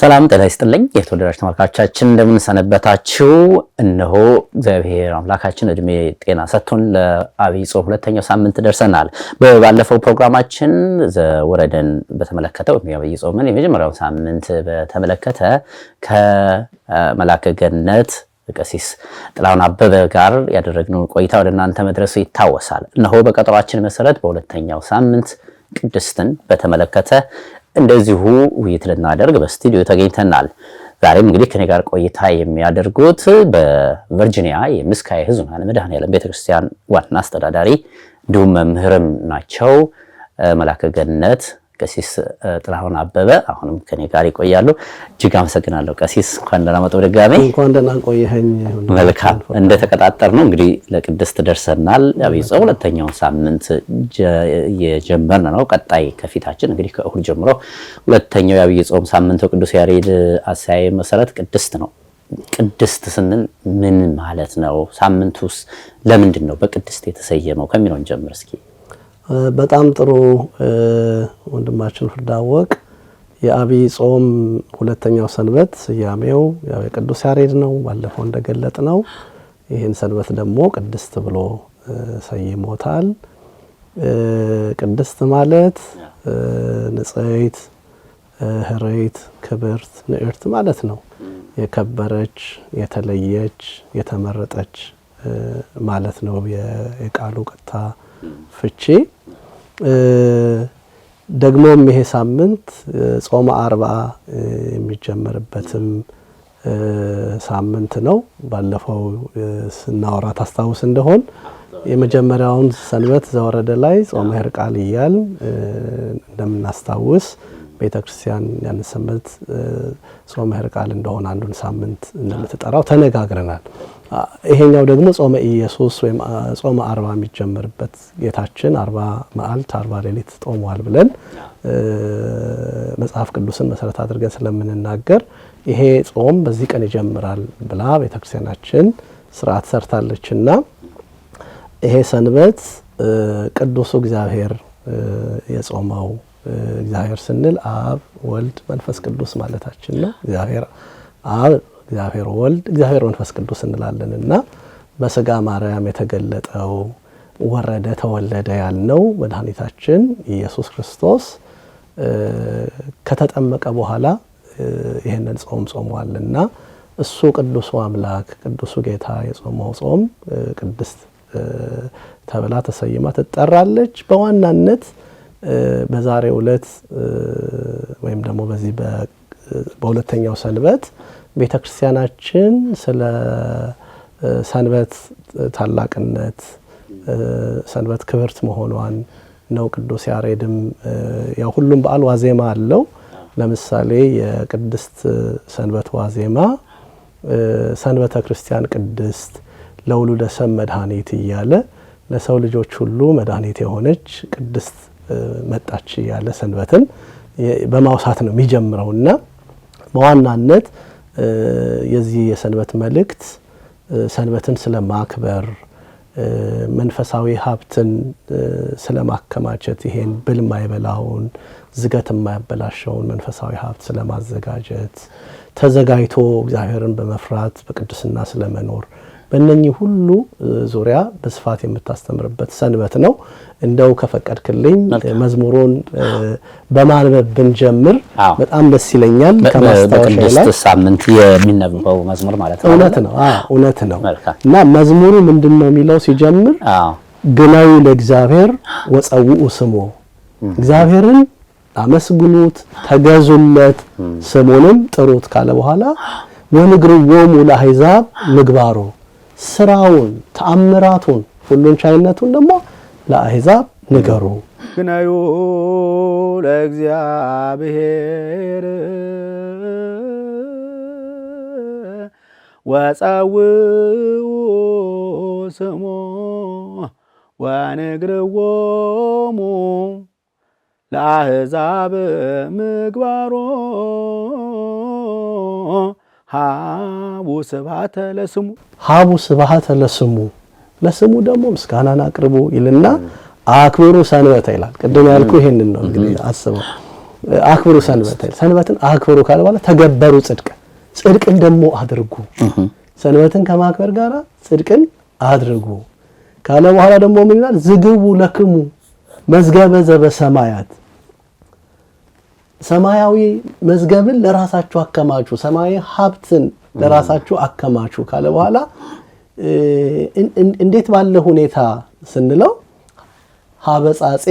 ሰላም ጤና ይስጥልኝ የተወደዳችሁ ተመልካቾቻችን እንደምን ሰነበታችሁ። እነሆ እግዚአብሔር አምላካችን እድሜ ጤና ሰጥቶን ለአብይ ጾም ሁለተኛው ሳምንት ደርሰናል። በባለፈው ፕሮግራማችን ዘወረደን በተመለከተው የአብይ ጾምን የመጀመሪያው ሳምንት በተመለከተ ከመላከ ገነት ቀሲስ ጥላሁን አበበ ጋር ያደረግነው ቆይታ ወደ እናንተ መድረሱ ይታወሳል። እነሆ በቀጠሯችን መሰረት በሁለተኛው ሳምንት ቅድስትን በተመለከተ እንደዚሁ ውይይት ልናደርግ በስቱዲዮ ተገኝተናል። ዛሬም እንግዲህ ከኔ ጋር ቆይታ የሚያደርጉት በቨርጂኒያ የምስካየ ኅዙናን መድኃኔዓለም ቤተክርስቲያን ዋና አስተዳዳሪ እንዲሁም መምህርም ናቸው። መላከ ገነት ቀሲስ ጥላሁን አበበ አሁንም ከኔ ጋር ይቆያሉ። እጅግ አመሰግናለሁ ቀሲስ፣ እንኳን ደህና መጡ ድጋሜ። እንኳን ደህና ቆየኸኝ። መልካም፣ እንደተቀጣጠርነው እንግዲህ ለቅድስት ደርሰናል። አብይ ጾም ሁለተኛው ሳምንት የጀመርን ነው። ቀጣይ ከፊታችን እንግዲህ ከእሁድ ጀምሮ ሁለተኛው የአብይ ጾም ሳምንት ቅዱስ ያሬድ አስተያየ መሰረት ቅድስት ነው። ቅድስት ስንል ምን ማለት ነው? ሳምንቱስ ለምንድን ነው በቅድስት የተሰየመው ከሚለውን ጀምር እስኪ። በጣም ጥሩ ወንድማችን ፍርዳወቅ። የአብይ ጾም ሁለተኛው ሰንበት ስያሜው ያው የቅዱስ ያሬድ ነው። ባለፈው እንደገለጥ ነው ይህን ሰንበት ደግሞ ቅድስት ብሎ ሰይሞታል። ቅድስት ማለት ንጽሕት፣ ሕርይት፣ ክብርት፣ ንዕርት ማለት ነው። የከበረች፣ የተለየች፣ የተመረጠች ማለት ነው የቃሉ ቀጥታ ፍቺ። ደግሞም ይሄ ሳምንት ጾመ አርባ የሚጀመርበትም ሳምንት ነው። ባለፈው ስናወራ ታስታውስ እንደሆን የመጀመሪያውን ሰንበት ዘወረደ ላይ ጾመ ሕርቃል እያል እንደምናስታውስ ቤተክርስቲያን ያን ሰንበት ጾመ ሕርቃል እንደሆነ አንዱን ሳምንት እንደምትጠራው ተነጋግረናል። ይሄኛው ደግሞ ጾመ ኢየሱስ ወይም ጾመ አርባ የሚጀምርበት ጌታችን 40 መዓልት 40 ሌሊት ጾሟል ብለን መጽሐፍ ቅዱስን መሰረት አድርገን ስለምንናገር ይሄ ጾም በዚህ ቀን ይጀምራል ብላ ቤተክርስቲያናችን ስርዓት ሰርታለችና ይሄ ሰንበት ቅዱሱ እግዚአብሔር የጾመው፣ እግዚአብሔር ስንል አብ ወልድ መንፈስ ቅዱስ ማለታችን ነው። እግዚአብሔር አብ፣ እግዚአብሔር ወልድ፣ እግዚአብሔር መንፈስ ቅዱስ እንላለንና በስጋ ማርያም የተገለጠው ወረደ ተወለደ ያልነው መድኃኒታችን ኢየሱስ ክርስቶስ ከተጠመቀ በኋላ ይሄንን ጾም ጾሟልና እሱ ቅዱሱ አምላክ ቅዱሱ ጌታ የጾመው ጾም ቅድስት ተብላ ተሰይማ ትጠራለች። በዋናነት በዛሬው ዕለት ወይም ደግሞ በዚህ በሁለተኛው ሰንበት ቤተክርስቲያናችን ስለ ሰንበት ታላቅነት ሰንበት ክብርት መሆኗን ነው። ቅዱስ ያሬድም ያው ሁሉም በዓል ዋዜማ አለው። ለምሳሌ የቅድስት ሰንበት ዋዜማ ሰንበተ ክርስቲያን ቅድስት ለውሉደ ሰብእ መድኃኒት እያለ ለሰው ልጆች ሁሉ መድኃኒት የሆነች ቅድስት መጣች እያለ ሰንበትን በማውሳት ነው የሚጀምረውና በዋናነት የዚህ የሰንበት መልእክት ሰንበትን ስለማክበር መንፈሳዊ ሀብትን ስለማከማቸት ይሄን ብል ማይበላውን ዝገት የማያበላሸውን መንፈሳዊ ሀብት ስለማዘጋጀት ተዘጋጅቶ እግዚአብሔርን በመፍራት በቅድስና ስለመኖር በእነኚህ ሁሉ ዙሪያ በስፋት የምታስተምርበት ሰንበት ነው። እንደው ከፈቀድክልኝ መዝሙሩን በማንበብ ብንጀምር በጣም ደስ ይለኛል። ከማስታወሻ ላይ ሳምንት የሚነበበው መዝሙር ማለት ነው። እውነት ነው። እና መዝሙሩ ምንድነው የሚለው ሲጀምር ግናዩ ለእግዚአብሔር ወጸውኡ ስሞ፣ እግዚአብሔርን አመስግኑት ተገዙለት ስሙንም ጥሩት ካለ በኋላ ወንግርዎሙ ለአሕዛብ ምግባሮ፣ ስራውን ተአምራቱን ሁሉን ቻይነቱን ደግሞ ለአሕዛብ ንገሩ። ግናዩ ለእግዚአብሔር ወጸውኡ ስሞ ወንግርዎሙ ለአሕዛብ ምግባሮ ሀቡ ስብሐተ ለስሙ፣ ሀቡ ስብሐተ ለስሙ፣ ለስሙ ደግሞ ምስጋናን አቅርቡ ይልና አክብሩ ሰንበተ ይላል። ቅድም ያልኩ ይሄንን ነው። እንግዲህ አስበው አክብሩ ሰንበትን አክብሩ ካለ በኋላ ተገበሩ ጽድቅን ደግሞ አድርጉ። ሰንበትን ከማክበር ጋር ጽድቅን አድርጉ ካለ በኋላ ደግሞ ምን ይላል? ዝግቡ ለክሙ መዝገበ ዘበሰማያት፣ ሰማያዊ መዝገብን ለራሳችሁ አከማቹ፣ ሰማያዊ ሀብትን ለራሳችሁ አከማቹ ካለ በኋላ እንዴት ባለ ሁኔታ ስንለው ሀበጻጼ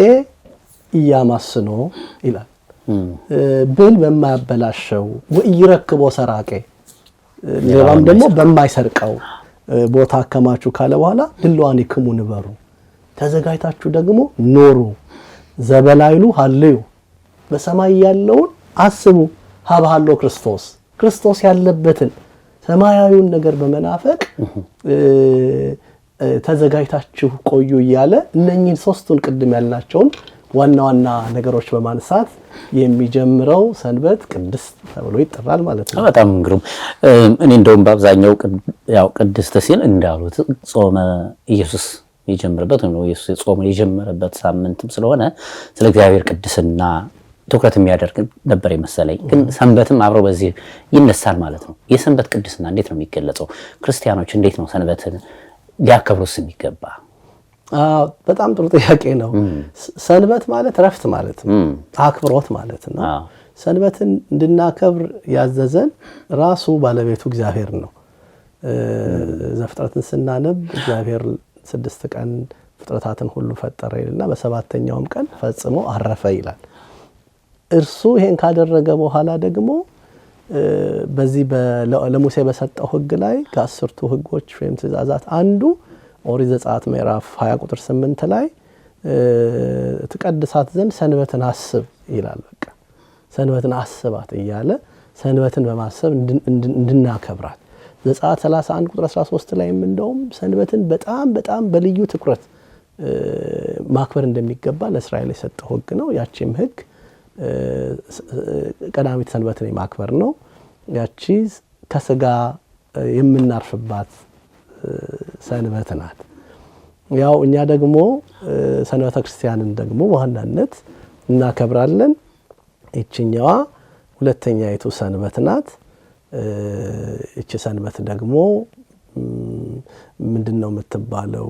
እያማስኖ ይላል። ብል በማያበላሸው ወይረክቦ ሰራቄ፣ ሌላም ደግሞ በማይሰርቀው ቦታ አከማቹ ካለ በኋላ ድልዋኒክሙ ንበሩ፣ ተዘጋጅታችሁ ደግሞ ኖሩ። ዘበላይሉ ሀልዩ፣ በሰማይ ያለውን አስቡ። ሀብሃሎ ክርስቶስ ያለበትን ሰማያዊውን ነገር በመናፈቅ ተዘጋጅታችሁ ቆዩ እያለ እነኚህን ሶስቱን ቅድም ያልናቸውን ዋና ዋና ነገሮች በማንሳት የሚጀምረው ሰንበት ቅድስት ተብሎ ይጠራል ማለት ነው። በጣም ግሩም። እኔ እንደውም በአብዛኛው ያው ቅድስት ሲል እንዳሉት ጾመ ኢየሱስ የጀመረበት ነው ኢየሱስ ጾመ የጀመረበት ሳምንትም ስለሆነ ስለ እግዚአብሔር ቅድስና ትኩረት የሚያደርግ ነበር የመሰለኝ። ግን ሰንበትም አብሮ በዚህ ይነሳል ማለት ነው። የሰንበት ቅድስና እንዴት ነው የሚገለጸው? ክርስቲያኖች እንዴት ነው ሰንበትን ሊያከብሩስ የሚገባ? በጣም ጥሩ ጥያቄ ነው። ሰንበት ማለት ረፍት ማለት ነው፣ አክብሮት ማለት ነው። ሰንበትን እንድናከብር ያዘዘን ራሱ ባለቤቱ እግዚአብሔር ነው። ዘፍጥረትን ስናነብ እግዚአብሔር 6 ቀን ፍጥረታትን ሁሉ ፈጠረ ይልና በሰባተኛውም ቀን ፈጽሞ አረፈ ይላል። እርሱ ይሄን ካደረገ በኋላ ደግሞ በዚህ ለሙሴ በሰጠው ሕግ ላይ ከ10ቱ ሕጎች ወይም ትእዛዛት አንዱ ኦሪት ዘጸአት ምዕራፍ 20 ቁጥር 8 ላይ ትቀድሳት ዘንድ ሰንበትን አስብ ይላል። በቃ ሰንበትን አስባት እያለ ሰንበትን በማሰብ እንድናከብራት። ዘጸአት 31 ቁጥር 13 ላይም እንደውም ሰንበትን በጣም በልዩ ትኩረት ማክበር እንደሚገባ ለእስራኤል የሰጠው ሕግ ነው። ያቺም ሕግ ቀዳሚት ሰንበትን ማክበር ነው። ያቺ ከስጋ የምናርፍባት ሰንበት ናት። ያው እኛ ደግሞ ሰንበተ ክርስቲያንን ደግሞ በዋናነት እናከብራለን። እቺኛዋ ሁለተኛይቱ ሰንበት ናት። እቺ ሰንበት ደግሞ ምንድነው የምትባለው?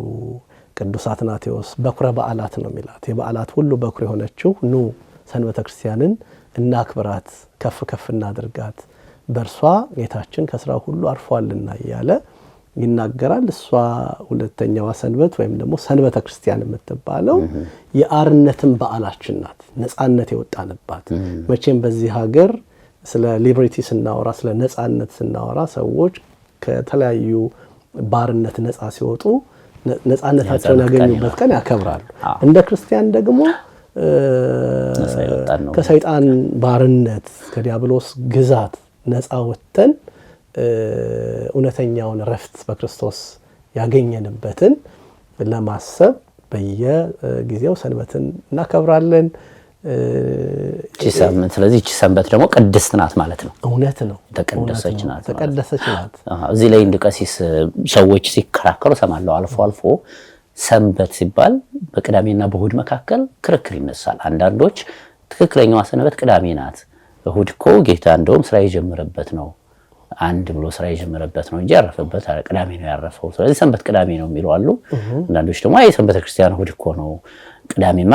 ቅዱስ አትናቴዎስ በኩረ በዓላት ነው የሚላት። የበዓላት ሁሉ በኩር የሆነችው ኑ ሰንበተ ክርስቲያንን እናክብራት፣ ከፍ እናድርጋት፣ በእርሷ ጌታችን ከስራው ሁሉ አርፏልና እያለ ይናገራል። እሷ ሁለተኛዋ ሰንበት ወይም ደግሞ ሰንበተ ክርስቲያን የምትባለው የአርነትን በዓላችን ናት። ነፃነት የወጣንባት። መቼም በዚህ ሀገር ስለ ሊበሪቲ ስናወራ፣ ስለ ነፃነት ስናወራ ሰዎች ከተለያዩ ባርነት ነፃ ሲወጡ ነፃነታቸውን ያገኙበት ቀን ያከብራሉ። እንደ ክርስቲያን ደግሞ ከሰይጣን ባርነት ከዲያብሎስ ግዛት ነፃ ወጥተን እውነተኛውን ረፍት በክርስቶስ ያገኘንበትን ለማሰብ በየጊዜው ሰንበትን እናከብራለን። ስለዚህ እቺ ሰንበት ደግሞ ቅድስት ናት ማለት ነው። እውነት ነው፣ ተቀደሰች ናት። እዚህ ላይ እንደ ቀሲስ ሰዎች ሲከራከሩ ሰማለሁ አልፎ ሰንበት ሲባል በቅዳሜና በእሁድ መካከል ክርክር ይነሳል። አንዳንዶች ትክክለኛዋ ሰንበት ቅዳሜ ናት፣ እሁድ እኮ ጌታ እንደውም ስራ የጀመረበት ነው፣ አንድ ብሎ ስራ የጀመረበት ነው እንጂ ያረፈበት ቅዳሜ ነው ያረፈው፣ ስለዚህ ሰንበት ቅዳሜ ነው የሚሉ አሉ። አንዳንዶች ደግሞ አይ ሰንበተ ክርስቲያን እሁድ እኮ ነው፣ ቅዳሜማ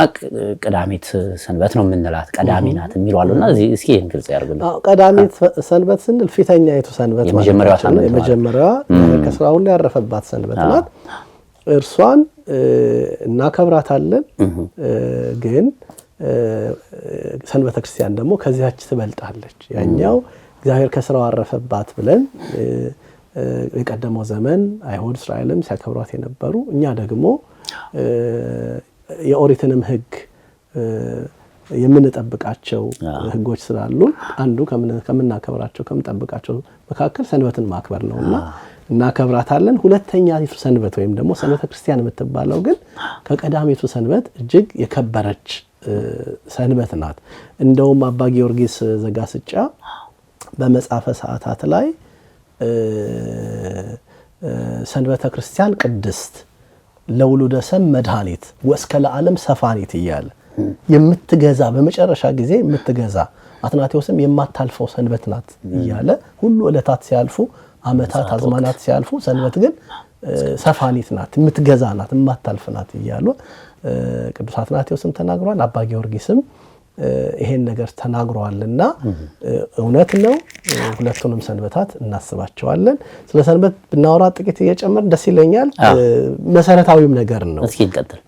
ቅዳሜት ሰንበት ነው የምንላት ቀዳሜ ናት የሚሉ አሉና እስኪ ይሄን ግልጽ ያርጉልኝ። ቀዳሜት ሰንበት ስንል ፊተኛይቱ ሰንበት ማለት ነው። የመጀመሪያዋ ከስራ ሁሉ ያረፈባት ሰንበት ናት። እርሷን እናከብራታለን። ግን ሰንበተ ክርስቲያን ደግሞ ከዚያች ትበልጣለች። ያኛው እግዚአብሔር ከስራው አረፈባት ብለን የቀደመው ዘመን አይሁድ እስራኤልም ሲያከብሯት የነበሩ፣ እኛ ደግሞ የኦሪትንም ሕግ የምንጠብቃቸው ሕጎች ስላሉ አንዱ ከምናከብራቸው ከምንጠብቃቸው መካከል ሰንበትን ማክበር ነውና እናከብራታለን። ሁለተኛይቱ ሰንበት ወይም ደግሞ ሰንበተ ክርስቲያን የምትባለው ግን ከቀዳሚቱ ሰንበት እጅግ የከበረች ሰንበት ናት። እንደውም አባ ጊዮርጊስ ዘጋስጫ በመጽሐፈ ሰዓታት ላይ ሰንበተ ክርስቲያን ቅድስት ለውሉደ ሰም መድኃኒት ወእስከ ለዓለም ሰፋኒት እያለ የምትገዛ በመጨረሻ ጊዜ የምትገዛ አትናቴዎስም የማታልፈው ሰንበት ናት እያለ ሁሉ ዕለታት ሲያልፉ አመታት አዝማናት ሲያልፉ ሰንበት ግን ሰፋኒት ናት የምትገዛ ናት የማታልፍ ናት እያሉ ቅዱስ አትናቴዎስም ተናግሯል። አባ ጊዮርጊስም ይሄን ነገር ተናግሯልና እውነት ነው። ሁለቱንም ሰንበታት እናስባቸዋለን። ስለ ሰንበት ብናወራ ጥቂት እየጨመር ደስ ይለኛል። መሰረታዊም ነገር ነው። እስኪ እንቀጥል።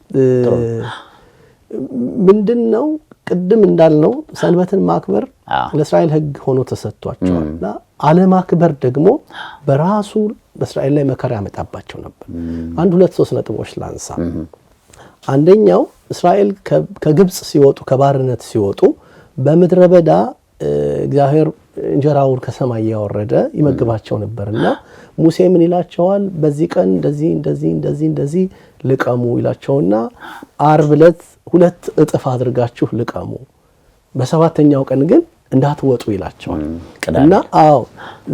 ምንድነው ቅድም እንዳልነው ሰንበትን ማክበር ለእስራኤል ሕግ ሆኖ ተሰጥቷቸዋልና አለማክበር ደግሞ በራሱ በእስራኤል ላይ መከራ ያመጣባቸው ነበር። 1 2 3 ነጥቦች ላንሳ። አንደኛው እስራኤል ከግብጽ ሲወጡ ከባርነት ሲወጡ በምድረ በዳ እግዚአብሔር እንጀራውን ከሰማይ ያወረደ ይመግባቸው ነበርና ሙሴ ምን ይላቸዋል? በዚህ ቀን እንደዚህ ልቀሙ ይላቸውና ዓርብ ዕለት 2 እጥፍ አድርጋችሁ ልቀሙ፣ በሰባተኛው ቀን ግን እንዳትወጡ ይላቸዋል። እና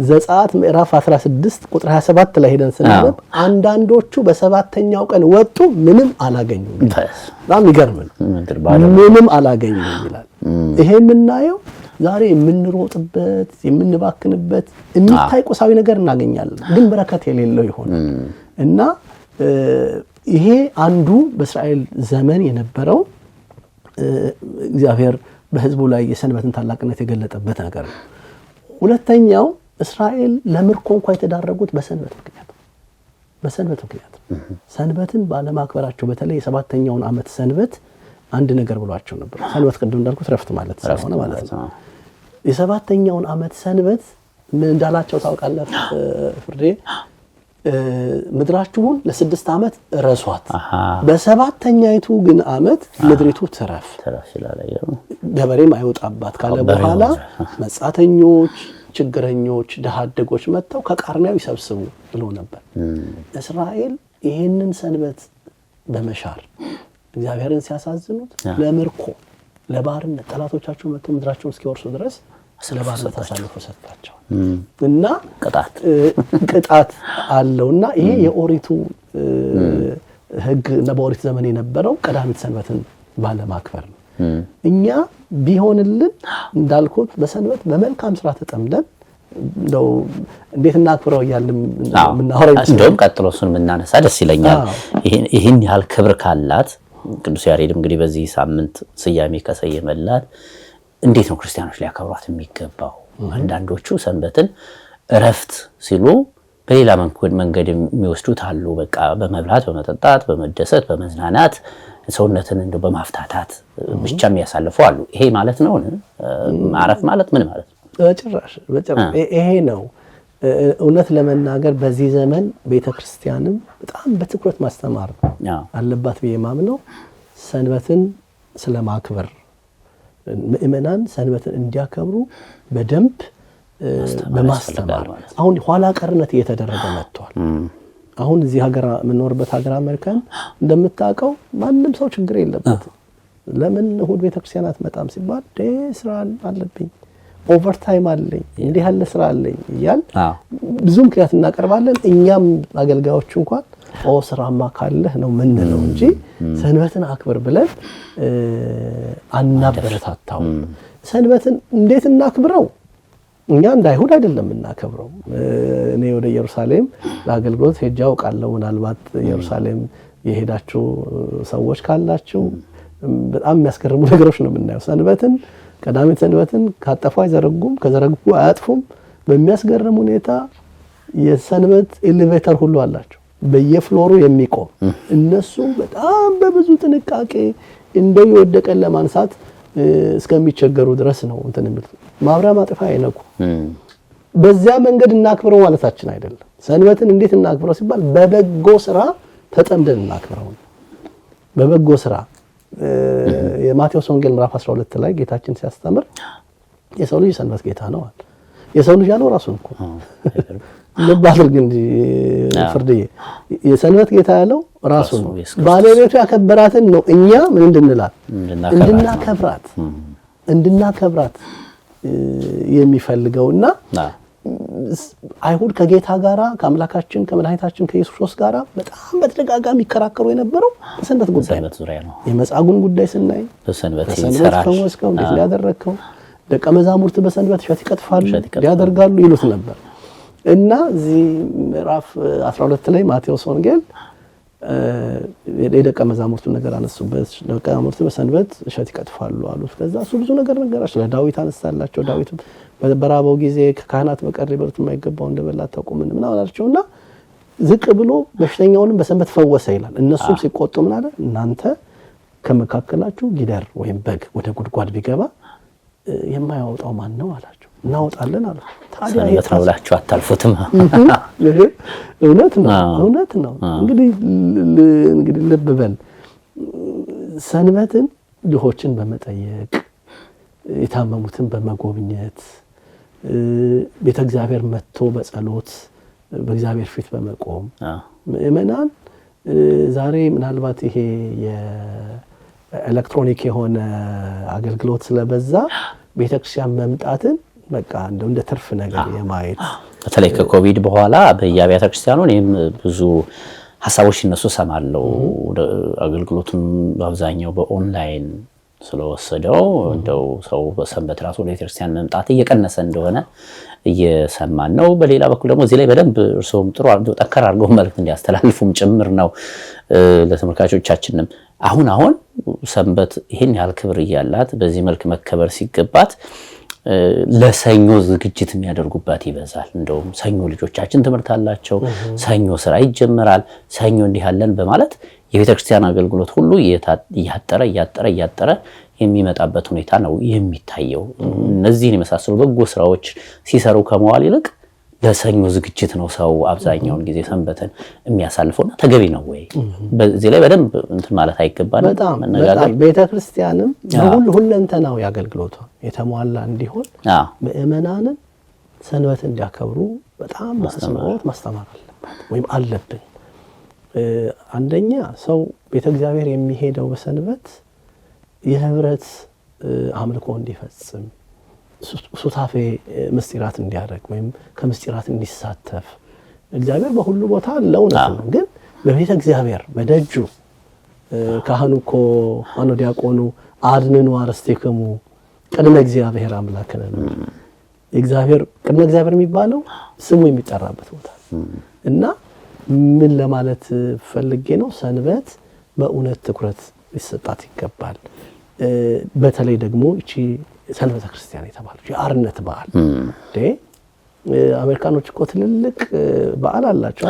ዘጸአት ምዕራፍ 16 ቁጥር 27 ላይ ሄደን ስናነብ አንዳንዶቹ በሰባተኛው ቀን ወጡ ምንም አላገኙም። በጣም ይገርም ነው። ምንም አላገኙም ይላል። ይሄ የምናየው ዛሬ የምንሮጥበት የምንባክንበት የሚታይ ቁሳዊ ነገር እናገኛለን፣ ግን በረከት የሌለው ይሆናል። እና ይሄ አንዱ በእስራኤል ዘመን የነበረው እግዚአብሔር በሕዝቡ ላይ የሰንበትን ታላቅነት የገለጠበት ነገር ነው። ሁለተኛው እስራኤል ለምርኮ እንኳን የተዳረጉት በሰንበት ምክንያት ሰንበትን ባለማክበራቸው በተለይ የሰባተኛውን ዓመት ሰንበት አንድ ነገር ብሏቸው ነበር። ሰንበት ቅድም እንዳልኩት ረፍት ማለት ስለሆነ ማለት ነው። የሰባተኛውን ዓመት ሰንበት ምን እንዳላቸው ታውቃለህ ፍርዴ? ምድራችሁን ለ6 ዓመት ረሷት፣ በሰባተኛይቱ ግን ዓመት ምድሪቱ ትረፍ ገበሬም አይወጣባት ካለ በኋላ መጻተኞች፣ ችግረኞች፣ ድሃ አደጎች መጥተው ከቃርሚያው ይሰብስቡ ብሎ ነበር። እስራኤል ይህንን ሰንበት በመሻር እግዚአብሔርን ሲያሳዝኑት ለምርኮ ለባርነት ጠላቶቻቸው መጥተው ምድራቸውን እስኪወርሱ ድረስ ስለ ባርነት አሳልፎ ሰጣቸው እና ቅጣት አለውና ይሄ የኦሪቱ ሕግ እና በኦሪት ዘመን የነበረው ቀዳሚት ሰንበትን ባለማክበር ነው። እኛ ቢሆንልን እንዳልኩት በሰንበት በመልካም ስራ ተጠምደን እንደው እንዴት እናክብረው እያልን ምናወራ እንደውም ቀጥሎ እሱን ምናነሳ ደስ ይለኛል። ይሄን ያህል ክብር ካላት ቅዱስ ያሬድም እንግዲህ በዚህ ሳምንት ስያሜ ከሰየመላት እንዴት ነው ክርስቲያኖች ሊያከብሯት የሚገባው? አንዳንዶቹ ሰንበትን እረፍት ሲሉ በሌላ መንገድ የሚወስዱት አሉ። በቃ በመብላት በመጠጣት በመደሰት በመዝናናት ሰውነትን እንደው በማፍታታት ብቻ የሚያሳልፉ አሉ። ይሄ ማለት ነው ማረፍ ማለት ምን ማለት ነው? በጭራሽ ይሄ ነው። እውነት ለመናገር በዚህ ዘመን ቤተክርስቲያንም በጣም በትኩረት ማስተማር አለባት ብዬ ማምነው ሰንበትን ስለማክበር ምእመናን ሰንበትን እንዲያከብሩ በደንብ በማስተማር አሁን ኋላ ቀርነት እየተደረገ መጥቷል። አሁን እዚህ ሀገር የምንኖርበት ሀገር አሜሪካን እንደምታውቀው ማንም ሰው ችግር የለበትም። ለምን እሁድ ቤተክርስቲያን አትመጣም ሲባል ስራ አለብኝ፣ ኦቨርታይም አለኝ፣ እንዲህ ያለ ስራ አለኝ እያል ብዙ ምክንያት እናቀርባለን። እኛም አገልጋዮች እንኳን ስራማ ካለህ ነው ምንለው እንጂ ሰንበትን አክብር ብለን አናበረታታው። ሰንበትን እንዴት እናክብረው? እኛ እንደ አይሁድ አይደለም እናከብረው። እኔ ወደ ኢየሩሳሌም ለአገልግሎት ሄጄ አውቃለሁ። ምናልባት ኢየሩሳሌም የሄዳችሁ ሰዎች ካላችሁ በጣም የሚያስገርሙ ነገሮች ነው የምናየው። ሰንበትን ቀዳሚት ሰንበትን ካጠፉ አይዘረጉም፣ ከዘረጉ አያጥፉም። በሚያስገርም ሁኔታ የሰንበት ኤሌቬተር ሁሉ አላቸው በየፍሎሩ የሚቆም እነሱ በጣም በብዙ ጥንቃቄ እንደው የወደቀን ለማንሳት እስከሚቸገሩ ድረስ ነው እንትን የሚሉት። ማብሪያ ማጥፊያ አይነኩ። በዚያ መንገድ እናክብረው ማለታችን አይደለም። ሰንበትን እንዴት እናክብረው ሲባል በበጎ ስራ ተጠምደን እናክብረው። በበጎ ስራ የማቴዎስ ወንጌል ምዕራፍ 12 ላይ ጌታችን ሲያስተምር የሰው ልጅ ሰንበት ጌታ ነው አለ። የሰው ልጅ ያለው ራሱን እኮ ለባህል ግን ፍርድዬ የሰንበት ጌታ ያለው ራሱ ነው። ባለቤቱ ያከበራትን ነው እኛ ምን እንድንላት እንድናከብራት የሚፈልገውና አይሁድ ከጌታ ጋራ ከአምላካችን ከመድኃኒታችን ከኢየሱስ ክርስቶስ ጋራ በጣም በተደጋጋሚ ይከራከሩ የነበረው በሰንበት ጉዳይ ነው። የመጻጉዕን ጉዳይ ስናይ በሰንበት ይሰራል ፈወስከው እንዴት ያደረከው ደቀ መዛሙርት በሰንበት እሸት ይቀጥፋሉ ያደርጋሉ ይሉት ነበር እና እዚህ ምዕራፍ 12 ላይ ማቴዎስ ወንጌል የደቀ መዛሙርቱ ነገር አነሱበት። ደቀ መዛሙርቱ በሰንበት እሸት ይቀጥፋሉ አሉት። ከዛ እሱ ብዙ ነገር ነገራቸው። ለዳዊት አነሳላቸው። ዳዊት በራበው ጊዜ ከካህናት በቀር ሊበሉት የማይገባው እንደበላ አታውቁም ምን አላቸው። ዝቅ ብሎ በሽተኛውንም በሰንበት ፈወሰ ይላል። እነሱም ሲቆጡ ምን አለ? እናንተ ከመካከላችሁ ጊደር ወይም በግ ወደ ጉድጓድ ቢገባ የማያወጣው ማን ነው አላቸው። እናወጣለን አሉ። ታዲያ የታውላችሁ አታልፉትም። እውነት ነው። እንግዲህ ልብ በል ሰንበትን ድሆችን በመጠየቅ የታመሙትን በመጎብኘት ቤተ እግዚአብሔር መጥቶ በጸሎት በእግዚአብሔር ፊት በመቆም ምእመናን ዛሬ ምናልባት ይሄ የኤሌክትሮኒክ የሆነ አገልግሎት ስለበዛ ቤተክርስቲያን መምጣትን በቃ እንደ ትርፍ ነገር የማየት በተለይ ከኮቪድ በኋላ በየአብያተ ክርስቲያኑ እኔም ብዙ ሐሳቦች እነሱ ሰማለው። አገልግሎቱን በአብዛኛው በኦንላይን ስለወሰደው እንደው ሰው በሰንበት ራሱ ወደ ቤተክርስቲያን መምጣት እየቀነሰ እንደሆነ እየሰማን ነው። በሌላ በኩል ደግሞ እዚህ ላይ በደንብ እርሶም ጥሩ ጠንከር አድርገው መልእክት እንዲያስተላልፉም ጭምር ነው ለተመልካቾቻችንም። አሁን ሰንበት ይሄን ያህል ክብር እያላት በዚህ መልክ መከበር ሲገባት ለሰኞ ዝግጅት የሚያደርጉባት ይበዛል። እንደውም ሰኞ ልጆቻችን ትምህርት አላቸው፣ ሰኞ ስራ ይጀምራል፣ ሰኞ እንዲህ አለን በማለት የቤተክርስቲያን አገልግሎት ሁሉ እያጠረ የሚመጣበት ሁኔታ ነው የሚታየው። እነዚህን የመሳሰሉ በጎ ስራዎች ሲሰሩ ከመዋል ይልቅ ለሰኞ ዝግጅት ነው ሰው አብዛኛውን ጊዜ ሰንበትን የሚያሳልፈውና ተገቢ ነው ወይ? በዚህ ላይ በደንብ እንትን ማለት አይገባንም። በጣም ቤተክርስቲያንም ሁለንተናው አገልግሎቷ የተሟላ እንዲሆን ምእመናንን ሰንበትን እንዲያከብሩ በጣም ማስተማር አለባት ወይም አለብን። አንደኛ ሰው ቤተ እግዚአብሔር የሚሄደው በሰንበት የህብረት አምልኮ እንዲፈጽም ሱታፌ ምስጢራት እንዲያደርግ ወይም ከምስጢራት እንዲሳተፍ እግዚአብሔር በሁሉ ቦታ ለውነት ነው። ግን በቤተ እግዚአብሔር በደጁ ካህኑኮ አኖ ዲያቆኑ አድነኑ አርስትክሙ ቅድመ እግዚአብሔር አምላክነ እግዚአብሔር ቅድመ እግዚአብሔር የሚባለው ስሙ የሚጠራበት ቦታ እና ምን ለማለት ፈልጌ ነው? ሰንበት በእውነት ትኩረት ሊሰጣት ይገባል። በተለይ ደግሞ እቺ ሰንበተ ክርስቲያን የተባለች የአርነት በዓል አሜሪካኖች እኮ ትልልቅ በዓል አላቸው።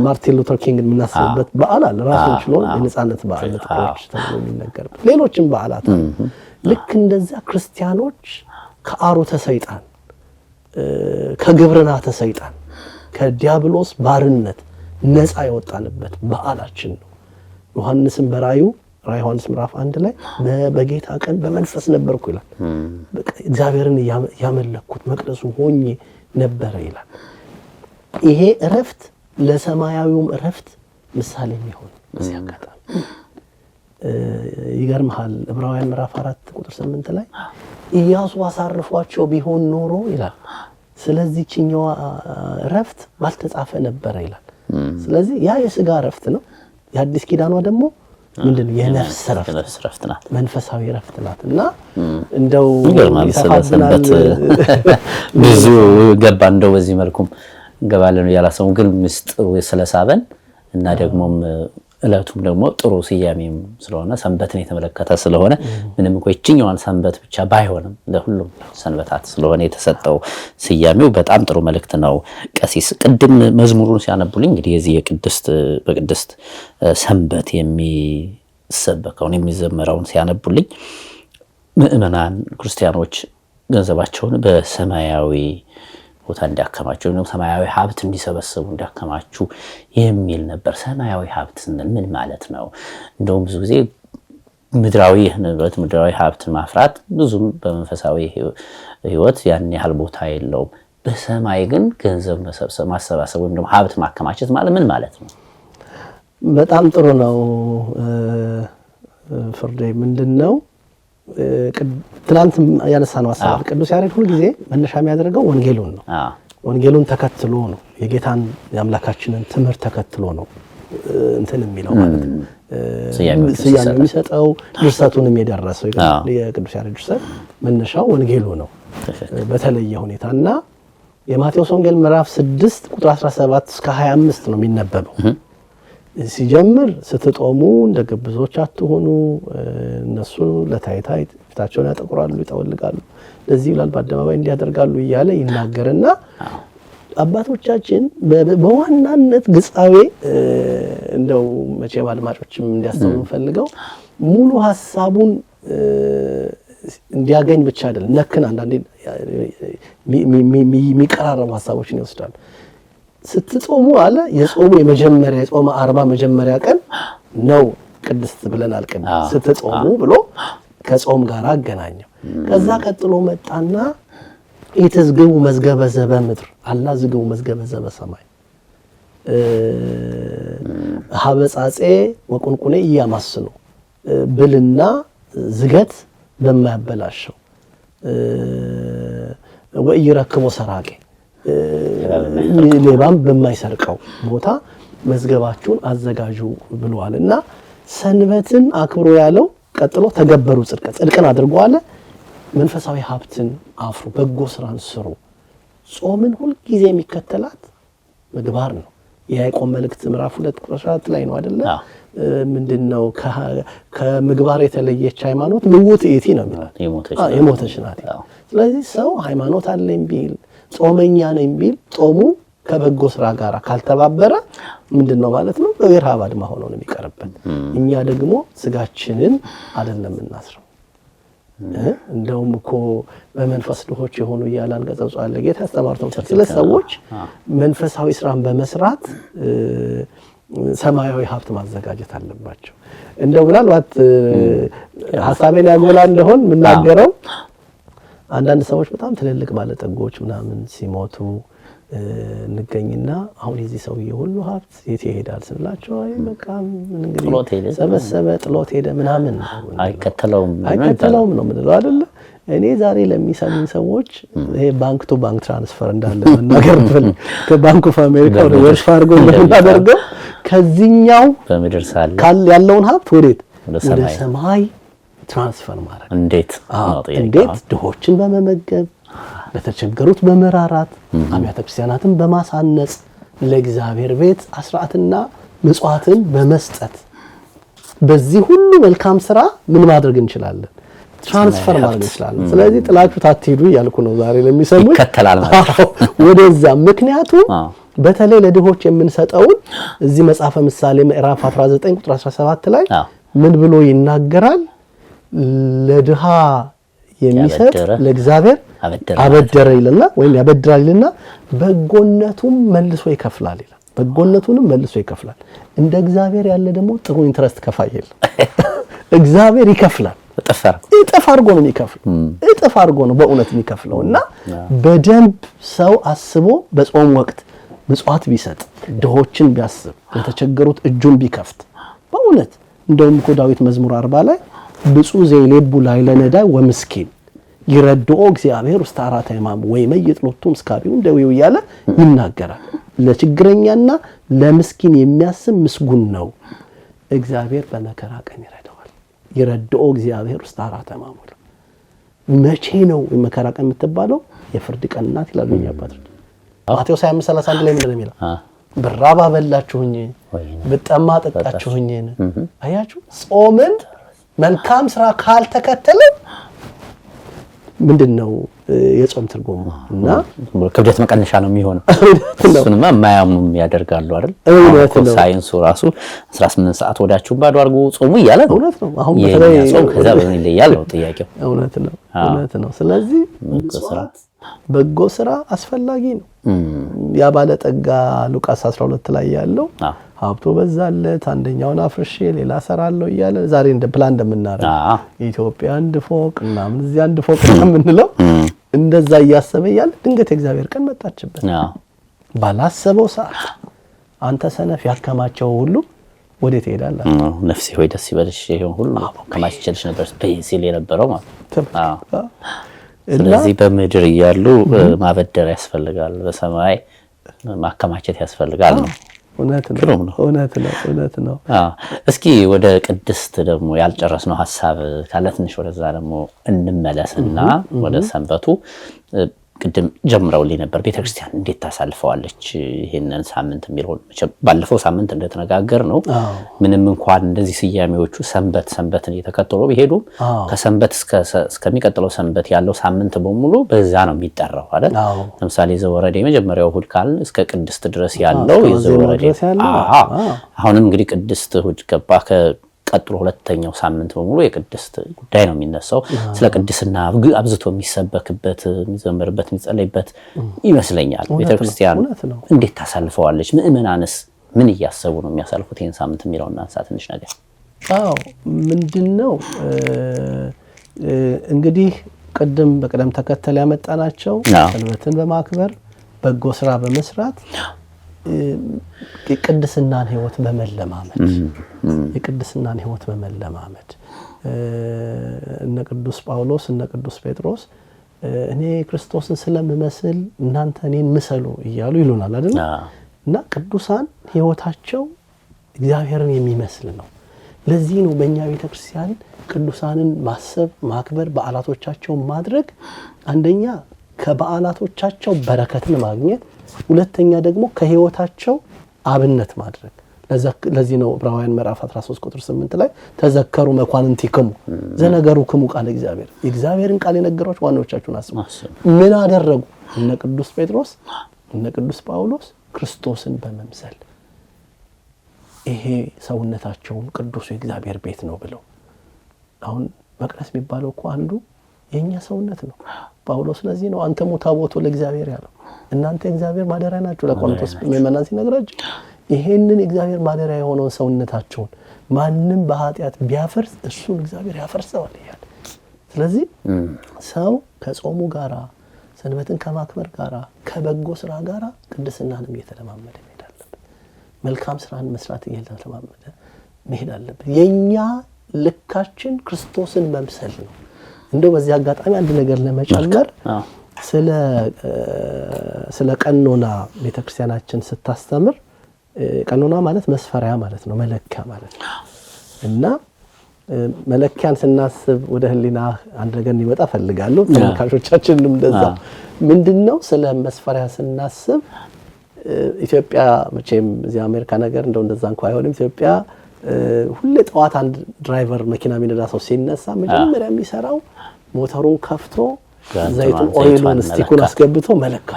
ማርቲን ሉተር ኪንግ የምናስብበት በዓል አለ ራሱን ችሎ የነጻነት በዓል ለጥቁሮች ተብሎ የሚነገርበት። ሌሎችም በዓላት አሉ። ልክ እንደዛ ክርስቲያኖች ከአሩተ ሰይጣን ከግብርናተ ሰይጣን ከዲያብሎስ ባርነት ነፃ የወጣንበት በዓላችን ነው። ዮሐንስም በራእዩ ዮሐንስ ምዕራፍ 1 ላይ በጌታ ቀን በመንፈስ ነበርኩ ይላል። እግዚአብሔርን ያመለኩት መቅደሱ ሆኜ ነበረ ይላል። ይሄ እረፍት ለሰማያዊውም እረፍት ምሳሌ የሚሆን በዚህ አጋጣሚ ይገርምሃል። ዕብራውያን ምዕራፍ 4 ቁጥር 8 ላይ ኢያሱ አሳርፏቸው ቢሆን ኖሮ ይላል ስለዚህ ቺኛዋ እረፍት ባልተጻፈ ነበረ ይላል። ስለዚህ ያ የሥጋ እረፍት ነው። የአዲስ ኪዳኗ ደግሞ ምንድነው? የነፍስ እረፍት ናት፣ መንፈሳዊ እረፍት ናት። እና እንደው ሰንበት ብዙ ገባ እንደው በዚህ መልኩም ገባለን ያላሰሙ ግን ምስጥሩ ስለሳበን እና ደግሞም እለቱም ደግሞ ጥሩ ስያሜም ስለሆነ ሰንበትን የተመለከተ ስለሆነ ምንም እንኳን እቺኛዋን ሰንበት ብቻ ባይሆንም ለሁሉም ሰንበታት ስለሆነ የተሰጠው ስያሜው በጣም ጥሩ መልእክት ነው። ቀሲስ ቅድም መዝሙሩን ሲያነቡልኝ እንግዲህ የዚህ በቅድስት ሰንበት የሚሰበከውን የሚዘመረውን ሲያነቡልኝ ምእመናን ክርስቲያኖች ገንዘባቸውን በሰማያዊ ቦታ እንዲያከማቹ ነው ሰማያዊ ሀብት እንዲሰበስቡ እንዲያከማቹ የሚል ነበር። ሰማያዊ ሀብት ስንል ምን ማለት ነው? እንደውም ብዙ ጊዜ ምድራዊ ሀብት ማፍራት ብዙም በመንፈሳዊ ሕይወት ያን ያህል ቦታ የለውም። በሰማይ ግን ገንዘብ ማሰባሰብ ወይም ደግሞ ሀብት ማከማቸት ማለት ምን ማለት ነው? በጣም ጥሩ ነው። ፍርዴ ምንድነው? ትናንት ያነሳነው ሐሳብ ቅዱስ ያሬድ ሁሉ ጊዜ መነሻ የሚያደርገው ወንጌሉን ነው። ወንጌሉን ተከትሎ ነው የጌታን የአምላካችንን ትምህርት ተከትሎ ነው እንትን የሚለው ማለት ነው ስያሜ የሚሰጠው ድርሰቱንም የደረሰው የቅዱስ ያሬድ ድርሰት መነሻው ወንጌሉ ነው በተለየ ሁኔታና የማቴዎስ ወንጌል ምዕራፍ 6 ቁጥር 17 እስከ 25 ነው የሚነበበው ሲጀምር ስትጦሙ እንደ ግብዞች አትሆኑ እነሱ ለታይታ ፊታቸውን ያጠቁራሉ ይጠወልጋሉ ለዚህ ይላል በአደባባይ እንዲያደርጋሉ እያለ ይናገርና አባቶቻችን በዋናነት ግጻዌ እንደው መቼም አድማጮችም እንዲያስተውሉ ፈልገው ሙሉ ሐሳቡን እንዲያገኝ ብቻ አይደለም ነክን አንዳንዴ የሚቀራረቡ ሐሳቦችን ይወስዳል ስትጾሙ አለ የጾሙ የመጀመሪያ የጾም 40 መጀመሪያ ቀን ነው ቅድስት ብለናል ቀን ስትጾሙ ብሎ ከጾም ጋር አገናኘው ከዛ ቀጥሎ መጣና ኢትዝግቡ መዝገበ ዘበምድር አላ ዝግቡ መዝገበ ዘበሰማይ ሀበጻጼ ወቁንቁኔ ያማስኑ ብልና ዝገት በማያበላሸው ወይረክቦ ሰራቄ ሌባም በማይሰርቀው ቦታ መዝገባችሁን አዘጋጁ ብሏልና ሰንበትን አክብሮ ያለው ቀጥሎ ተገበሩ ጽድቅን አድርጓል መንፈሳዊ ሀብትን አፍሩ በጎ ስራን ስሩ ጾምን ሁሉ ጊዜ የሚከተላት ምግባር ነው የያዕቆብ መልእክት ምዕራፍ 2 ቁጥር 4 ላይ ነው አይደለ ምንድነው ከምግባር የተለየች ሃይማኖት ምውት እቲ ነው የሚለው የሞተች ናት ስለዚህ ሰው ሃይማኖት አለኝ ቢል ጾመኛ ነኝ ቢል ጾሙ ከበጎ ስራ ጋር ካልተባበረ ምንድነው ማለት ነው በረሃብ አድማ ሆኖ ነው የሚቀርበት እኛ ደግሞ ስጋችንን አይደለም እናስረው እንደውም እኮ በመንፈስ ድሆች የሆኑ ይያላን ገጸጻለ ጌታ ያስተማርተው ስለ ሰዎች መንፈሳዊ ስራን በመስራት ሰማያዊ ሀብት ማዘጋጀት አለባቸው እንደው ምናልባት ሐሳቤን ያጎላ እንደሆን ምናገረው አንዳንድ ሰዎች በጣም ትልልቅ ባለጠጎች ምናምን ሲሞቱ ንገኝና አሁን የዚህ ሰውዬ ሁሉ ሀብት የት ይሄዳል ስላቸው አይ በቃ ምን እንግዲህ ሰበሰበ ጥሎት ሄደ ምናምን አይከተለውም ነው ምንለው አይደል እኔ ዛሬ ለሚሰሙኝ ሰዎች ይሄ ባንክ ቱ ባንክ ትራንስፈር እንዳለ መናገር ፈልግ ከባንክ ኦፍ አሜሪካ ወደ ዌልስ ፋርጎ እንደምናደርገው ከዚህኛው በምድር ሳለ ያለውን ሀብት ወደ ሰማይ ትራንስፈር ማድረግ እንዴት ድሆችን በመመገብ ለተቸገሩት በመራራት አብያተ ክርስቲያናትን በማሳነጽ ለእግዚአብሔር ቤት አስራትና ምጽዋትን በመስጠት በዚህ ሁሉ መልካም ስራ ምን ማድረግ እንችላለን ትራንስፈር ማድረግ እንችላለን ስለዚህ ጥላችሁ ታትሄዱ ያልኩ ነው ዛሬ ለሚሰሙኝ ይከተላል ማለት ወደዛ ምክንያቱም በተለይ ለድሆች የምንሰጠውን እዚህ መጽሐፈ ምሳሌ ምዕራፍ 19 ቁጥር 17 ላይ ምን ብሎ ይናገራል ለድሃ የሚሰጥ ለእግዚአብሔር አበደረ ይልና ወይም ያበድራል ይልና በጎነቱም መልሶ ይከፍላል ይላል በጎነቱንም መልሶ ይከፍላል እንደ እግዚአብሔር ያለ ደግሞ ጥሩ ኢንትረስት ከፋይ የለም እግዚአብሔር ይከፍላል እጥፍ አድርጎ ነው የሚከፍለው እጥፍ አድርጎ ነው በእውነት የሚከፍለውና በደንብ ሰው አስቦ በጾም ወቅት ምጽዋት ቢሰጥ ድሆችን ቢያስብ ለተቸገሩት እጁን ቢከፍት በእውነት እንደውም እኮ ዳዊት መዝሙር 40 ላይ ብፁዕ ዘይሌቡ ላይ ለነዳይ ወምስኪን ይረድኦ እግዚአብሔር ውስጥ አራታ ይማም ወይ መይጥሎቱም ስካቢው እንደው ይያለ ይናገራል ለችግረኛና ለምስኪን የሚያስብ ምስጉን ነው እግዚአብሔር በመከራ ቀን ይረዳዋል ይረድኦ እግዚአብሔር ውስጥ አራታ ይማም መቼ ነው የመከራ ቀን የምትባለው የፍርድ ቀን ናት ይላሉ አባቶች ማቴዎስ 25:31 ላይ ምንድነው የሚለው ብራባ በላችሁኝ በጠማ ጠጣችሁኝ አያችሁ ጾምን መልካም ስራ ካልተከተለ ምንድነው የጾም ትርጉሙ እና ክብደት መቀነሻ ነው የሚሆነው እሱንማ ማያምኑም ያደርጋሉ አይደል ሳይንሱ ራሱ 18 ሰዓት ወዳችሁ ባዶ አድርጉ ጾሙ ይያለ ነው እውነት ነው አሁን በተለይ ጾም ከዛ በምን ይለያል ነው ጥያቄው እውነት ነው ስለዚህ በጎ ስራ አስፈላጊ ነው ያ ባለጠጋ ሉቃስ 12 ላይ ያለው ሀብቶ በዛለት አንደኛውን አፍርሼ ሌላ ሰራለው ይያለ ዛሬ እንደ ፕላን እንደምናረግ ኢትዮጵያ አንድ ፎቅ እና ምን እዚያ አንድ ፎቅ እንደምንለው እንደዛ ያያሰበ ይያለ ድንገት እግዚአብሔር ቀን መጣችበት ባላሰበው ሰዓት አንተ ሰነፍ ያከማቸው ሁሉ ወዴት ይሄዳል ነፍሴ ሆይ ደስ ይበልሽ ይሄን ሁሉ ከማስጨልሽ ነበር ስፔሲል የነበረው ማለት ስለዚህ በምድር እያሉ ማበደር ያስፈልጋል፣ በሰማይ ማከማቸት ያስፈልጋል ነው። እውነት ነው። እስኪ ወደ ቅድስት ደግሞ ያልጨረስነው ሐሳብ ካለ ትንሽ ወደዛ ደግሞ እንመለስና ወደ ሰንበቱ ቅድም ጀምረውልኝ ነበር። ቤተክርስቲያን እንዴት ታሳልፈዋለች ይሄንን ሳምንት የሚለው ባለፈው ሳምንት እንደተነጋገር ነው። ምንም እንኳን እንደዚህ ስያሜዎቹ ሰንበትን እየተከተሉ ቢሄዱ ከሰንበት እስከሚቀጥለው ሰንበት ያለው ሳምንት በሙሉ በዛ ነው የሚጠራው አይደል? ለምሳሌ ዘወረደ የመጀመሪያው እሁድ ካልን እስከ ቅድስት ድረስ ያለው የዘወረደ። አሁንም እንግዲህ ቅድስት እሁድ ገባ ቀጥሎ ሁለተኛው ሳምንት በሙሉ የቅድስት ጉዳይ ነው የሚነሳው። ስለ ቅድስና አብዝቶ የሚሰበክበት የሚዘመርበት የሚጸለይበት ይመስለኛል። ቤተክርስቲያን እንዴት ታሳልፈዋለች? ምእመናንስ ምን እያሰቡ ነው የሚያሳልፉት ይሄን ሳምንት የሚለውና አንሳ ትንሽ ነገር። ምንድነው እንግዲህ ቅድም በቀደም ተከተል ያመጣናቸው ሰንበትን በማክበር በጎ ስራ በመስራት የቅድስናን ህይወት በመለማመድ እነ ቅዱስ ጳውሎስ እነ ቅዱስ ጴጥሮስ እኔ ክርስቶስን ስለምመስል እናንተ እኔን ምሰሉ እያሉ ይሉናል አይደል? እና ቅዱሳን ህይወታቸው እግዚአብሔርን የሚመስል ነው። ለዚህ ነው በእኛ ቤተክርስቲያን ቅዱሳንን ማሰብ ማክበር በዓላቶቻቸውን ማድረግ አንደኛ ከበዓላቶቻቸው በረከትን ማግኘት፣ ሁለተኛ ደግሞ ከህይወታቸው አብነት ማድረግ። ለዚህ ነው ዕብራውያን ምዕራፍ 13 ቁጥር 8 ላይ ተዘከሩ መኳንንቲክሙ ዘነገሩክሙ ቃለ እግዚአብሔር፣ የእግዚአብሔርን ቃል የነገሯችሁ ዋናዎቻችሁን አስቡ። ምን አደረጉ? እነ ቅዱስ ጴጥሮስ እነ ቅዱስ ጳውሎስ ክርስቶስን በመምሰል ይሄ ሰውነታቸውን ቅዱስ የእግዚአብሔር ቤት ነው ብለው። አሁን መቅደስ የሚባለው እኮ አንዱ የኛ ሰውነት ነው። ጳውሎስ ለዚህ ነው አንተ ታቦቱ ለእግዚአብሔር ያለው፣ እናንተ እግዚአብሔር ማደሪያ ናችሁ ለቆሮንቶስ ምእመናን ሲነግራቸው ይሄንን እግዚአብሔር ማደሪያ የሆነውን ሰውነታቸውን ማንም በኃጢአት ቢያፈርስ እሱን እግዚአብሔር ያፈርሰዋል ይላል። ስለዚህ ሰው ከጾሙ ጋራ ሰንበትን ከማክበር ጋራ ከበጎ ስራ ጋራ ቅድስናንም እየተለማመደ መሄድ አለበት። መልካም ስራን መስራት እየተለማመደ መሄድ አለበት። የኛ ልካችን ክርስቶስን መምሰል ነው። እንደው በዚህ አጋጣሚ አንድ ነገር ለመጨመር ስለ ቀኖና ቤተክርስቲያናችን ስታስተምር ቀኖና ማለት መስፈሪያ ማለት ነው፣ መለኪያ ማለት ነው። እና መለኪያን ስናስብ ወደ ህሊና አንድ ነገር እንዲመጣ ፈልጋለሁ። ተመልካቾቻችንም እንደዛ ምንድነው ስለ መስፈሪያ ስናስብ ኢትዮጵያ መቼም እዚህ አሜሪካ ነገር እንደዛ እንኳን አይሆንም። ኢትዮጵያ ሁሌ ጠዋት አንድ ድራይቨር መኪና የሚነዳ ሰው ሲነሳ መጀመሪያ የሚሰራው ሞተሩን ከፍቶ ዘይቱን ኦይሉን ስቲኩን አስገብቶ መለካ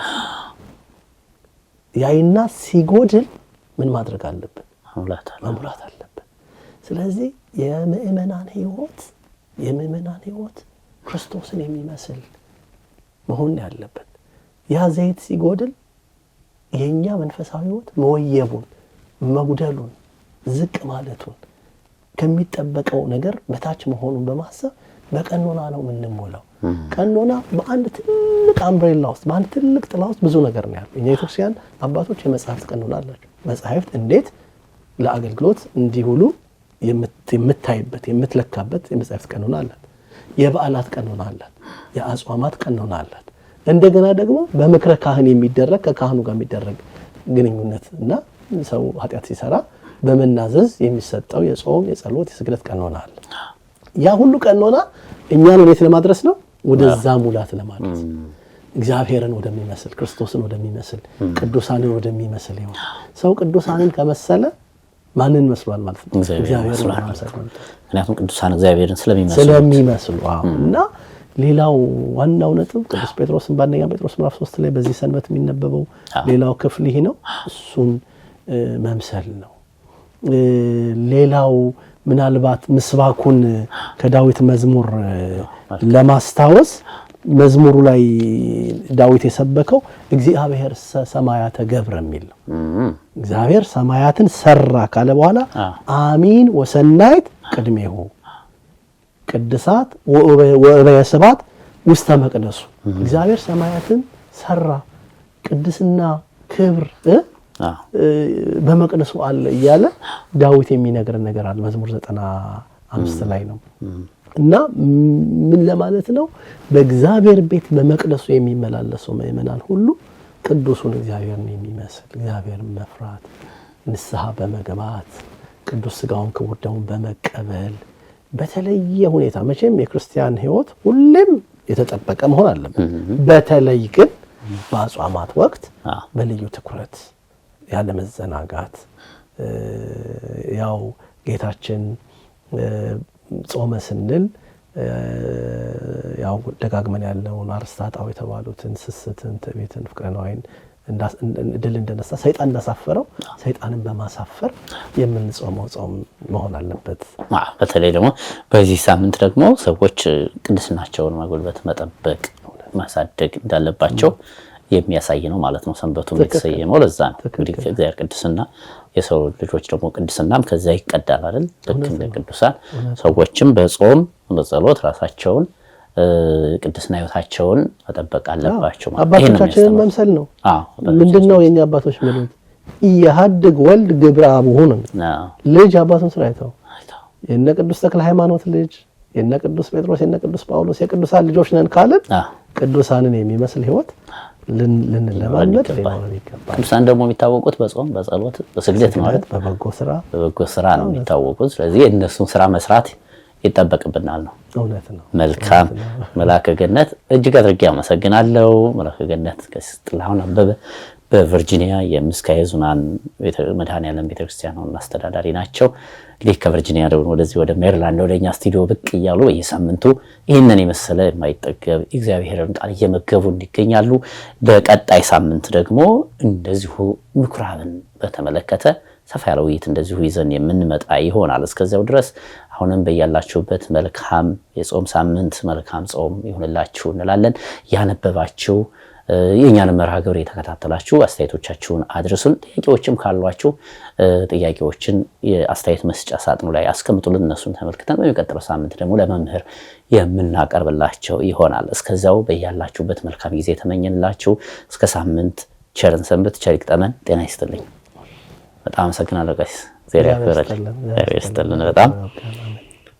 ያይና ሲጎድል ምን ማድረግ አለበት? መሙላት አለበት። ስለዚህ የምእመናን ህይወት ክርስቶስን የሚመስል መሆን ያለበት። ያ ዘይት ሲጎድል የኛ መንፈሳዊ ህይወት መወየቡን መጉደሉን ዝቅ ማለቱን ከሚጠበቀው ነገር በታች መሆኑን በማሰብ በቀኖና ነው የምንሞላው። ቀኖና በአንድ ትልቅ አምብሬላ ውስጥ በአንድ ትልቅ ጥላ ውስጥ ብዙ ነገር ነው ያለው። እኛ የክርስቲያን አባቶች የመጽሐፍት ቀኖና አላቸው። መጽሐፍት እንዴት ለአገልግሎት እንዲውሉ የምታይበት የምትለካበት የመጽሐፍት ቀኖና አላት። የበዓላት ቀኖና አላት። የአጽዋማት ቀኖና አላት። እንደገና ደግሞ በምክረ ካህን የሚደረግ ከካህኑ ጋር የሚደረግ ግንኙነት እና ሰው ኃጢአት ሲሰራ በመናዘዝ የሚሰጠው የጾም የጸሎት የስግደት ቀኖና አለ። ያ ሁሉ ቀኖና እኛን ወዴት ለማድረስ ነው? ወደዛ ሙላት ለማድረስ እግዚአብሔርን ወደሚመስል ክርስቶስን ወደሚመስል ቅዱሳንን ወደሚመስል ይሆን። ሰው ቅዱሳንን ከመሰለ ማንን መስሏል ማለት ነው? እግዚአብሔርን መምሰል። ምክንያቱም ቅዱሳን እግዚአብሔርን ስለሚመስሉ እና ሌላው ዋናው ነጥብ ቅዱስ ጴጥሮስን በአንደኛ ጴጥሮስ ምዕራፍ 3 ላይ በዚህ ሰንበት የሚነበበው ሌላው ክፍል ይሄ ነው። እሱን መምሰል ነው። ሌላው ምናልባት ምስባኩን ከዳዊት መዝሙር ለማስታወስ መዝሙሩ ላይ ዳዊት የሰበከው እግዚአብሔር ሰማያተ ገብረ የሚል ነው። እግዚአብሔር ሰማያትን ሰራ ካለ በኋላ አሚን ወሰናይት ቅድሜሁ ቅድሳት ወእበየ ስብሐት ውስተ መቅደሱ። እግዚአብሔር ሰማያትን ሰራ፣ ቅድስና ክብር በመቅደሱ አለ እያለ ዳዊት የሚነግረን ነገር አለ። መዝሙር 95 ላይ ነው። እና ምን ለማለት ነው በእግዚአብሔር ቤት በመቅደሱ የሚመላለሱ ምእመናን ሁሉ ቅዱሱን እግዚአብሔርን የሚመስል እግዚአብሔርን መፍራት ንስሐ በመግባት ቅዱስ ሥጋውን ክቡር ደሙን በመቀበል በተለየ ሁኔታ መቼም የክርስቲያን ሕይወት ሁሌም የተጠበቀ መሆን አለበት። በተለይ ግን በአጽዋማት ወቅት በልዩ ትኩረት ያለ መዘናጋት ያው ጌታችን ጾመ ስንል ያው ደጋግመን ያለውን አርስታጣው የተባሉትን ስስትን ትዕቢትን ፍቅረ ነዋይን ድል እንደነሳ ሰይጣን እንዳሳፈረው ሰይጣንን በማሳፈር የምንጾመው ጾም መሆን አለበት። በተለይ ደግሞ በዚህ ሳምንት ደግሞ ሰዎች ቅድስናቸውን ማጎልበት መጠበቅ ማሳደግ እንዳለባቸው የሚያሳይ ነው ማለት ነው። ሰንበቱም የተሰየመው ለዛ ነው። እንግዲህ እግዚአብሔር ቅድስና የሰው ልጆች ደግሞ ቅድስናም ከዛ ይቀዳል አይደል? ልክ እንደ ቅዱሳን ሰዎችም በጾም በጸሎት ራሳቸውን ቅድስና ሕይወታቸውን መጠበቅ አለባቸው ማለት ነው። አባቶቻችንን መምሰል ነው። ምንድነው የኛ አባቶች ማለት ይያድግ ወልድ ግብረ አቡሁ ነው። ልጅ አባቱን ስራ አይተው የነ ቅዱስ ተክለ ሃይማኖት ልጅ የነ ቅዱስ ጴጥሮስ የነ ቅዱስ ጳውሎስ የቅዱሳን ልጆች ነን ካልን ቅዱሳንን የሚመስል ሕይወት ልንለማመድ ይገባል። ቅዱሳን ደግሞ የሚታወቁት በጾም በጸሎት በስግደት ነው አይደል? በበጎ ስራ ነው የሚታወቁት። ስለዚህ የእነሱን ስራ መስራት ይጠበቅብናል ነው። እውነት ነው። መልካም መልአከ ገነት እጅግ አድርጌ አመሰግናለሁ። መልአከ ገነት ቀሲስ ጥላሁን አበበ በቨርጂኒያ የምስካየ ኅዙናን መድኃኔዓለም ቤተክርስቲያን አስተዳዳሪ ናቸው። እንግዲህ ከቨርጂኒያ ደግሞ ወደዚህ ወደ ሜሪላንድ ወደኛ ስቱዲዮ ብቅ እያሉ በየሳምንቱ ይህንን የመሰለ የማይጠገብ እግዚአብሔርን ቃል እየመገቡ ይገኛሉ። በቀጣይ ሳምንት ደግሞ እንደዚሁ ምኩራብን በተመለከተ ሰፋ ያለ ውይይት እንደዚሁ ይዘን የምንመጣ ይሆናል። እስከዚያው ድረስ አሁንም በያላችሁበት መልካም የጾም ሳምንት መልካም ጾም ይሁንላችሁ እንላለን። ያነበባችሁ የኛን መርሃ ግብር የተከታተላችሁ አስተያየቶቻችሁን አድርሱን። ጥያቄዎችም ካሏችሁ ጥያቄዎችን የአስተያየት መስጫ ሳጥኑ ላይ አስቀምጡልን። እነሱን ተመልክተን በሚቀጥለው ሳምንት ደግሞ ለመምህር የምናቀርብላቸው ይሆናል። እስከዛው በያላችሁበት መልካም ጊዜ ተመኘንላችሁ። እስከ ሳምንት ቸርን ሰንብት። ቸር ይግጠመን። ጤና ይስጥልኝ። በጣም አመሰግናለሁ ቀሲስ። እግዚአብሔር ያክብርልን። በጣም